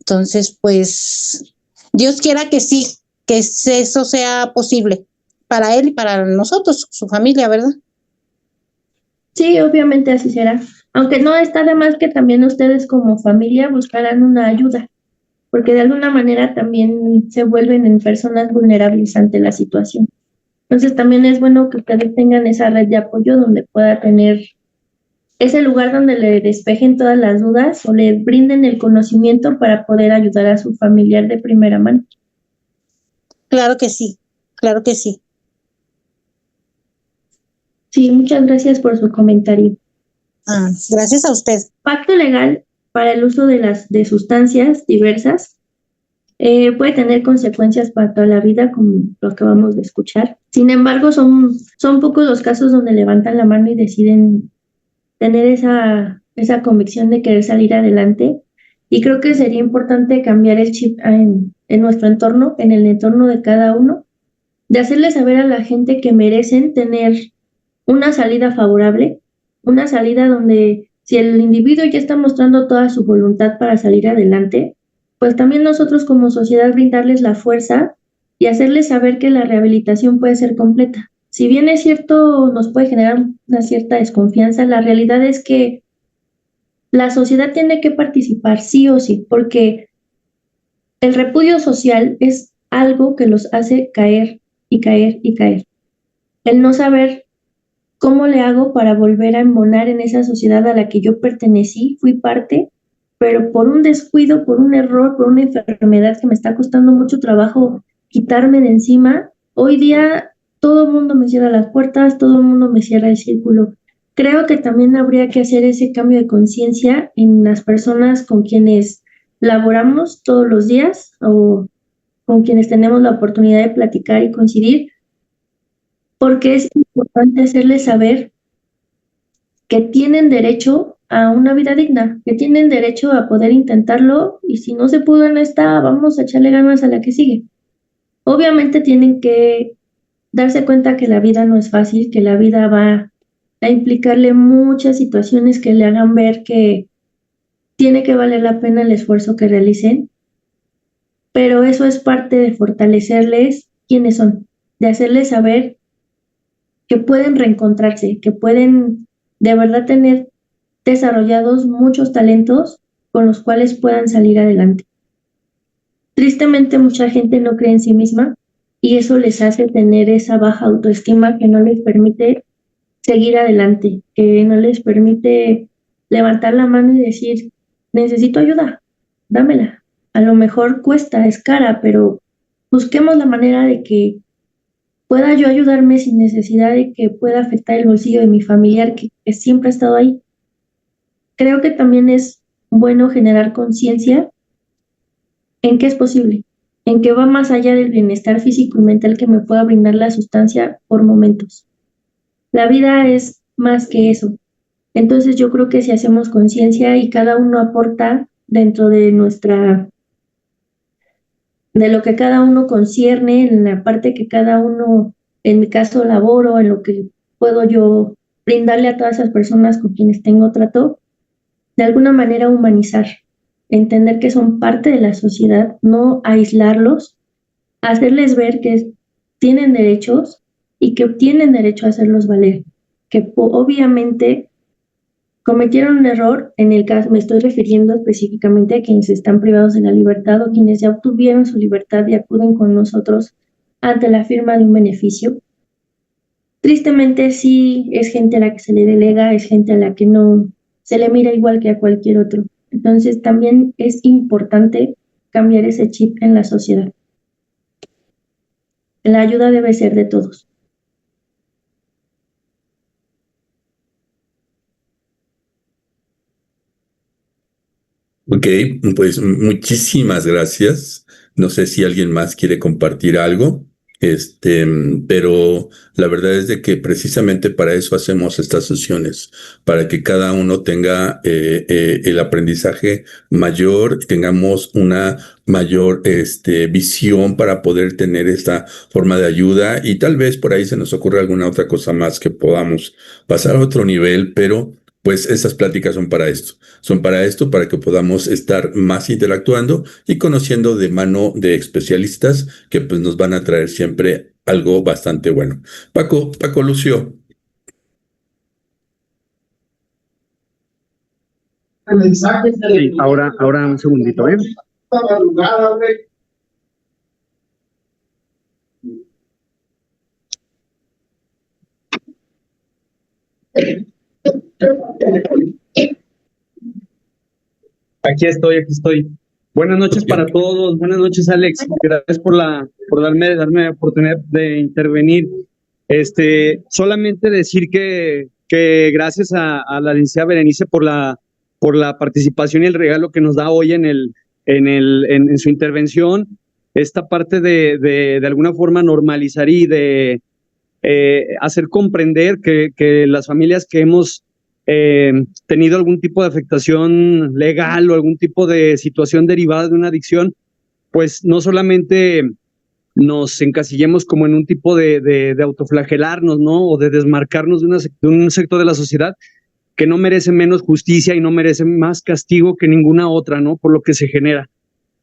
Entonces, pues, Dios quiera que sí, que eso sea posible para él y para nosotros, su familia, ¿verdad? sí, obviamente así será. Aunque no está de más que también ustedes como familia buscarán una ayuda, porque de alguna manera también se vuelven en personas vulnerables ante la situación. Entonces también es bueno que ustedes tengan esa red de apoyo donde pueda tener ese lugar donde le despejen todas las dudas o le brinden el conocimiento para poder ayudar a su familiar de primera mano. Claro que sí, claro que sí. Sí, muchas gracias por su comentario. Gracias a usted. Pacto legal para el uso de sustancias diversas puede tener consecuencias para toda la vida, como lo acabamos de escuchar. Sin embargo, son pocos los casos donde levantan la mano y deciden tener esa convicción de querer salir adelante Y creo que sería importante cambiar el chip en nuestro entorno, en el entorno de cada uno, de hacerle saber a la gente que merecen tener una salida favorable, una salida donde si el individuo ya está mostrando toda su voluntad para salir adelante, pues también nosotros como sociedad brindarles la fuerza y hacerles saber que la rehabilitación puede ser completa. Si bien es cierto, nos puede generar una cierta desconfianza, la realidad es que la sociedad tiene que participar sí o sí, porque el repudio social es algo que los hace caer y caer y caer. El no saber cómo le hago para volver a embonar en esa sociedad a la que yo pertenecí, fui parte, pero por un descuido, por un error, por una enfermedad que me está costando mucho trabajo quitarme de encima, hoy día todo el mundo me cierra las puertas, todo el mundo me cierra el círculo. Creo que también habría que hacer ese cambio de conciencia en las personas con quienes laboramos todos los días o con quienes tenemos la oportunidad de platicar y coincidir, porque es importante hacerles saber que tienen derecho a una vida digna, que tienen derecho a poder intentarlo y si no se pudo en esta, vamos a echarle ganas a la que sigue. Obviamente tienen que darse cuenta que la vida no es fácil, que la vida va a implicarle muchas situaciones que le hagan ver que tiene que valer la pena el esfuerzo que realicen, pero eso es parte de fortalecerles quiénes son, de hacerles saber que pueden reencontrarse, que pueden de verdad tener desarrollados muchos talentos con los cuales puedan salir adelante. Tristemente, mucha gente no cree en sí misma y eso les hace tener esa baja autoestima que no les permite seguir adelante, que no les permite levantar la mano y decir, necesito ayuda, dámela. A lo mejor cuesta, es cara, pero busquemos la manera de que pueda yo ayudarme sin necesidad de que pueda afectar el bolsillo de mi familiar que siempre ha estado ahí. Creo que también es bueno generar conciencia en qué es posible, en que va más allá del bienestar físico y mental que me pueda brindar la sustancia por momentos. La vida es más que eso. Entonces yo creo que si hacemos conciencia y cada uno aporta dentro de de lo que cada uno concierne, en la parte que cada uno, en mi caso, laboro, en lo que puedo yo brindarle a todas esas personas con quienes tengo trato, de alguna manera humanizar, entender que son parte de la sociedad, no aislarlos, hacerles ver que tienen derechos y que tienen derecho a hacerlos valer, que obviamente cometieron un error, en el caso me estoy refiriendo específicamente a quienes están privados de la libertad o quienes ya obtuvieron su libertad y acuden con nosotros ante la firma de un beneficio. Tristemente sí es gente a la que se le delega, es gente a la que no se le mira igual que a cualquier otro. Entonces también es importante cambiar ese chip en la sociedad. La ayuda debe ser de todos. Ok, pues muchísimas gracias. No sé si alguien más quiere compartir algo, pero la verdad es de que precisamente para eso hacemos estas sesiones, para que cada uno tenga el aprendizaje mayor, tengamos una mayor visión para poder tener esta forma de ayuda y tal vez por ahí se nos ocurra alguna otra cosa más que podamos pasar a otro nivel, pero pues esas pláticas son para esto, para que podamos estar más interactuando y conociendo de mano de especialistas que pues nos van a traer siempre algo bastante bueno. Paco Lucio. Sí, ahora un segundito, ¿eh? Aquí estoy. Buenas noches para todos. Buenas noches, Alex. Gracias por darme la oportunidad de intervenir. Solamente decir que gracias a la licenciada Berenice por la participación y el regalo que nos da hoy en su intervención. Esta parte de alguna forma normalizar y de hacer comprender que las familias que hemos tenido algún tipo de afectación legal o algún tipo de situación derivada de una adicción, pues no solamente nos encasillemos como en un tipo de autoflagelarnos, ¿no? O de desmarcarnos de un sector de la sociedad que no merece menos justicia y no merece más castigo que ninguna otra, ¿no? Por lo que se genera.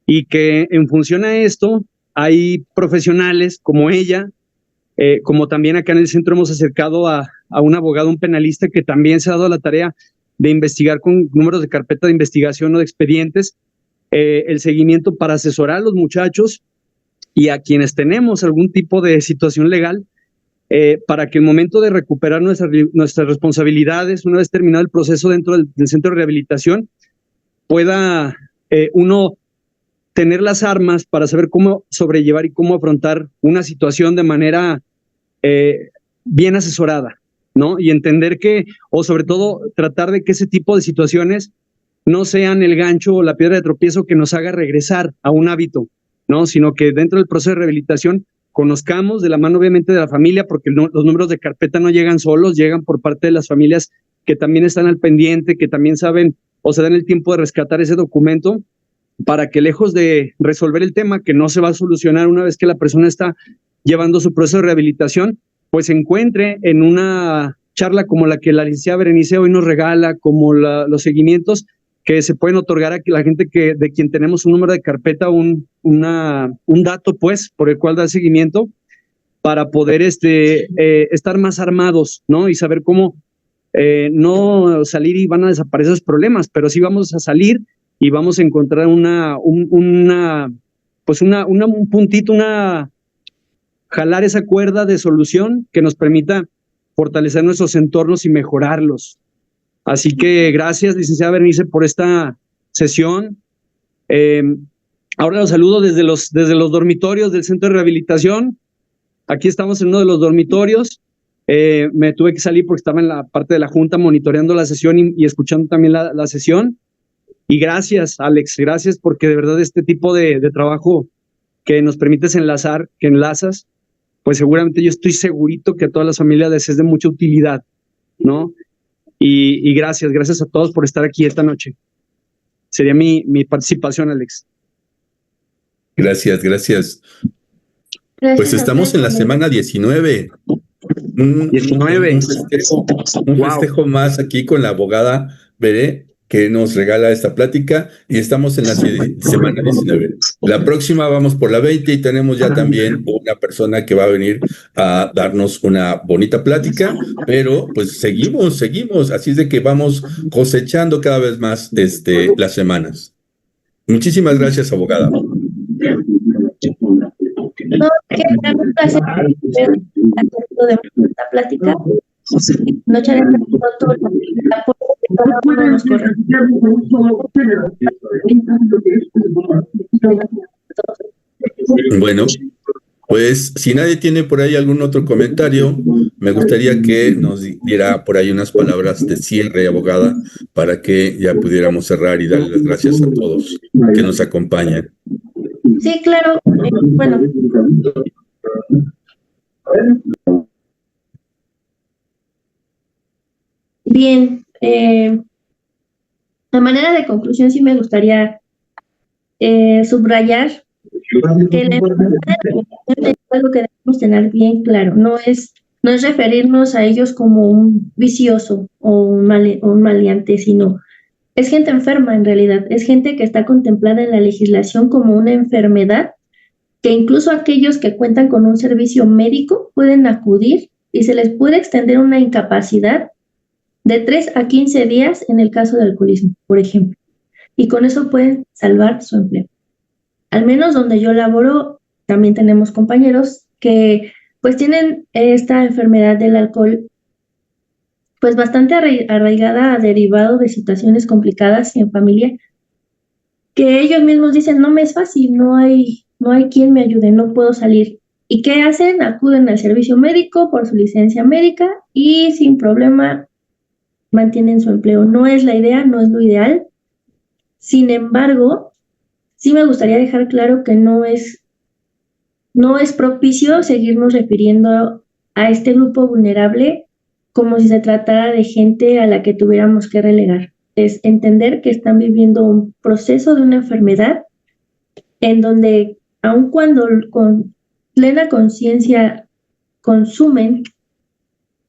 Y que en función a esto hay profesionales como ella, como también acá en el centro hemos acercado a un abogado, un penalista que también se ha dado la tarea de investigar con números de carpeta de investigación o de expedientes, el seguimiento para asesorar a los muchachos y a quienes tenemos algún tipo de situación legal, para que el momento de recuperar nuestras responsabilidades, una vez terminado el proceso dentro del centro de rehabilitación, pueda uno tener las armas para saber cómo sobrellevar y cómo afrontar una situación de manera bien asesorada, ¿no? Y entender que, o sobre todo, tratar de que ese tipo de situaciones no sean el gancho o la piedra de tropiezo que nos haga regresar a un hábito, ¿no? Sino que dentro del proceso de rehabilitación conozcamos de la mano, obviamente, de la familia, porque los números de carpeta no llegan solos, llegan por parte de las familias que también están al pendiente, que también saben o se dan el tiempo de rescatar ese documento, para que lejos de resolver el tema, que no se va a solucionar una vez que la persona está llevando su proceso de rehabilitación, pues se encuentre en una charla como la que la licenciada Berenice hoy nos regala, como los seguimientos que se pueden otorgar a la gente de quien tenemos un número de carpeta, un dato, pues, por el cual dar seguimiento, para poder estar más armados, ¿no? Y saber cómo no salir y van a desaparecer esos problemas, pero sí vamos a salir y vamos a encontrar un puntito, jalar esa cuerda de solución que nos permita fortalecer nuestros entornos y mejorarlos. Así que gracias, licenciada Berenice, por esta sesión. Ahora los saludo desde los dormitorios del centro de rehabilitación. Aquí estamos en uno de los dormitorios. Me tuve que salir porque estaba en la parte de la junta monitoreando la sesión y escuchando también la sesión. Y gracias, Alex, gracias porque de verdad este tipo de trabajo que nos permites enlazar, que enlazas, pues seguramente yo estoy segurito que a todas las familias les es de mucha utilidad, ¿no? Y gracias a todos por estar aquí esta noche. Sería mi participación, Alex. Gracias. Gracias Pues estamos en la semana 19. Un festejo más aquí con la abogada Veré, que nos regala esta plática, y estamos en la semana 19. La próxima vamos por la 20 y tenemos ya también una persona que va a venir a darnos una bonita plática, pero pues seguimos, así es de que vamos cosechando cada vez más las semanas. Muchísimas gracias, abogada. No, que era un placer de esta plática. Noche de todo el apoyo que cada uno nos corresponde. Bueno, pues si nadie tiene por ahí algún otro comentario, me gustaría que nos diera por ahí unas palabras de cierre, abogada, para que ya pudiéramos cerrar y darle las gracias a todos que nos acompañan. Sí, claro. Bueno. Bien, a manera de conclusión sí me gustaría subrayar que la es algo que debemos tener bien claro. No es referirnos a ellos como un vicioso o un maleante, sino es gente enferma en realidad, es gente que está contemplada en la legislación como una enfermedad, que incluso aquellos que cuentan con un servicio médico pueden acudir y se les puede extender una incapacidad de 3 a 15 días en el caso de alcoholismo, por ejemplo, y con eso pueden salvar su empleo. Al menos donde yo laboro, también tenemos compañeros que pues tienen esta enfermedad del alcohol pues bastante arraigada, derivado de situaciones complicadas en familia, que ellos mismos dicen, no me es fácil, no hay quien me ayude, no puedo salir. ¿Y qué hacen? Acuden al servicio médico por su licencia médica y sin problema mantienen su empleo. No es la idea, no es lo ideal. Sin embargo, sí me gustaría dejar claro que no es propicio seguirnos refiriendo a este grupo vulnerable como si se tratara de gente a la que tuviéramos que relegar. Es entender que están viviendo un proceso de una enfermedad en donde, aun cuando con plena conciencia consumen,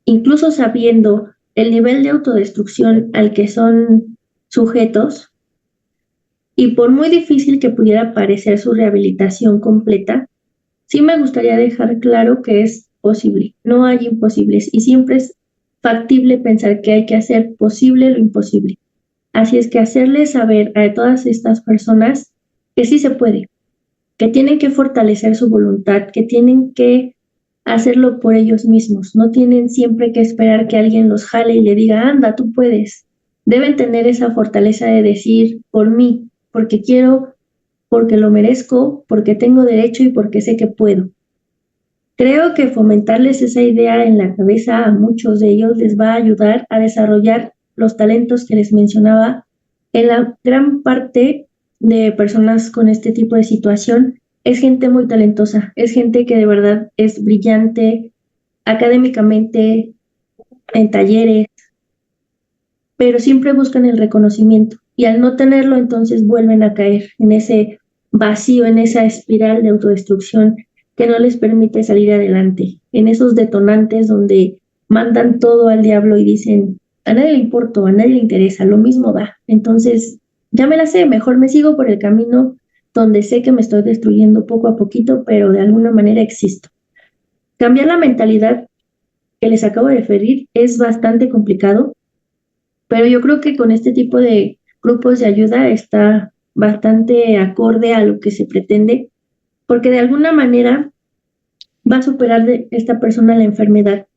incluso sabiendo el nivel de autodestrucción al que son sujetos, y por muy difícil que pudiera parecer su rehabilitación completa, sí me gustaría dejar claro que es posible, no hay imposibles y siempre es factible pensar que hay que hacer posible lo imposible. Así es que hacerles saber a todas estas personas que sí se puede, que tienen que fortalecer su voluntad, que tienen que hacerlo por ellos mismos, no tienen siempre que esperar que alguien los jale y le diga, anda, tú puedes. Deben tener esa fortaleza de decir, por mí, porque quiero, porque lo merezco, porque tengo derecho y porque sé que puedo. Creo que fomentarles esa idea en la cabeza a muchos de ellos les va a ayudar a desarrollar los talentos que les mencionaba. En la gran parte de personas con este tipo de situación es gente muy talentosa, es gente que de verdad es brillante académicamente, en talleres, pero siempre buscan el reconocimiento y al no tenerlo entonces vuelven a caer en ese vacío, en esa espiral de autodestrucción que no les permite salir adelante, en esos detonantes donde mandan todo al diablo y dicen, a nadie le importa, a nadie le interesa, lo mismo da. Entonces, ya me la sé, mejor me sigo por el camino donde sé que me estoy destruyendo poco a poquito, pero de alguna manera existo. Cambiar la mentalidad que les acabo de referir es bastante complicado, pero yo creo que con este tipo de grupos de ayuda está bastante acorde a lo que se pretende, porque de alguna manera va a superar de esta persona la enfermedad.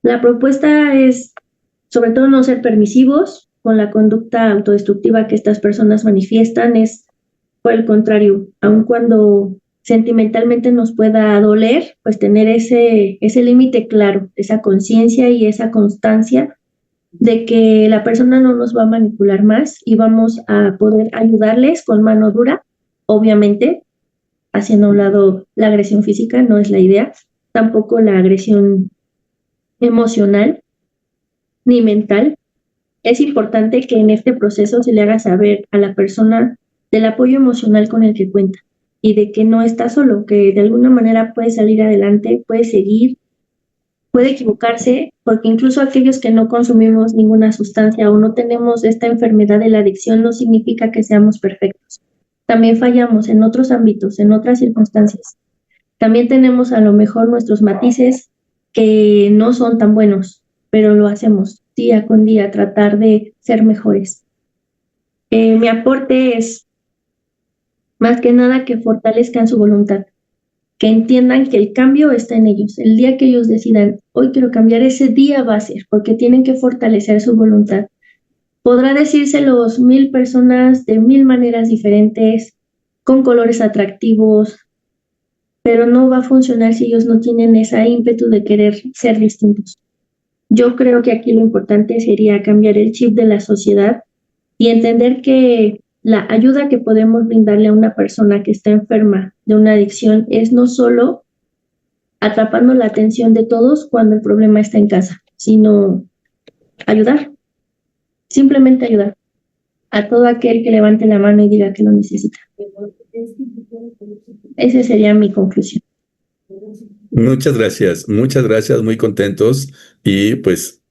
La propuesta es, sobre todo, no ser permisivos con la conducta autodestructiva que estas personas manifiestan, es por el contrario, aun cuando sentimentalmente nos pueda doler, pues tener ese límite claro, esa conciencia y esa constancia de que la persona no nos va a manipular más y vamos a poder ayudarles con mano dura, obviamente, haciendo a un lado la agresión física, no es la idea, tampoco la agresión emocional ni mental. Es importante que en este proceso se le haga saber a la persona del apoyo emocional con el que cuenta y de que no está solo, que de alguna manera puede salir adelante, puede seguir, puede equivocarse, porque incluso aquellos que no consumimos ninguna sustancia o no tenemos esta enfermedad de la adicción no significa que seamos perfectos. También fallamos en otros ámbitos, en otras circunstancias. También tenemos a lo mejor nuestros matices que no son tan buenos, pero lo hacemos día con día, tratar de ser mejores. Mi aporte es más que nada que fortalezcan su voluntad, que entiendan que el cambio está en ellos. El día que ellos decidan, hoy quiero cambiar, ese día va a ser, porque tienen que fortalecer su voluntad. Podrá decírselos 1000 personas de 1000 maneras diferentes, con colores atractivos, pero no va a funcionar si ellos no tienen ese ímpetu de querer ser distintos. Yo creo que aquí lo importante sería cambiar el chip de la sociedad y entender que la ayuda que podemos brindarle a una persona que está enferma de una adicción es no solo atrapando la atención de todos cuando el problema está en casa, sino ayudar, simplemente ayudar a todo aquel que levante la mano y diga que lo necesita. Esa sería mi conclusión. Muchas gracias, muy contentos y pues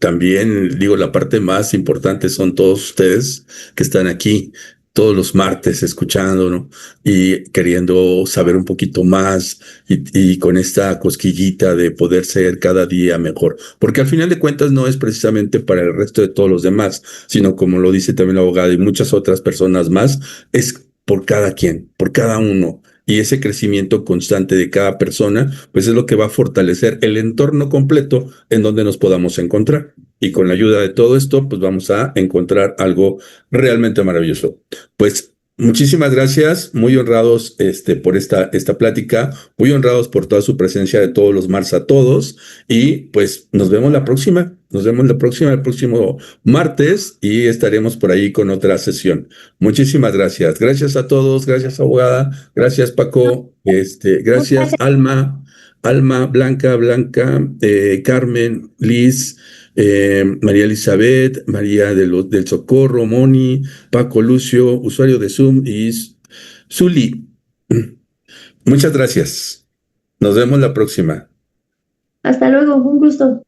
también digo, la parte más importante son todos ustedes que están aquí todos los martes escuchando, ¿no? Y queriendo saber un poquito más y con esta cosquillita de poder ser cada día mejor, porque al final de cuentas no es precisamente para el resto de todos los demás, sino como lo dice también la abogada y muchas otras personas más, es por cada quien, por cada uno. Y ese crecimiento constante de cada persona, pues es lo que va a fortalecer el entorno completo en donde nos podamos encontrar. Y con la ayuda de todo esto, pues vamos a encontrar algo realmente maravilloso. Pues muchísimas gracias, muy honrados por esta plática, muy honrados por toda su presencia de todos los martes a todos. Y pues nos vemos la próxima, el próximo martes y estaremos por ahí con otra sesión. Muchísimas gracias. Gracias a todos, gracias abogada, gracias Paco, gracias Alma, Alma, Blanca, Carmen, Liz, María Elizabeth, María del Socorro, Moni, Paco Lucio, usuario de Zoom y Zuli. Muchas gracias. Nos vemos la próxima. Hasta luego, un gusto.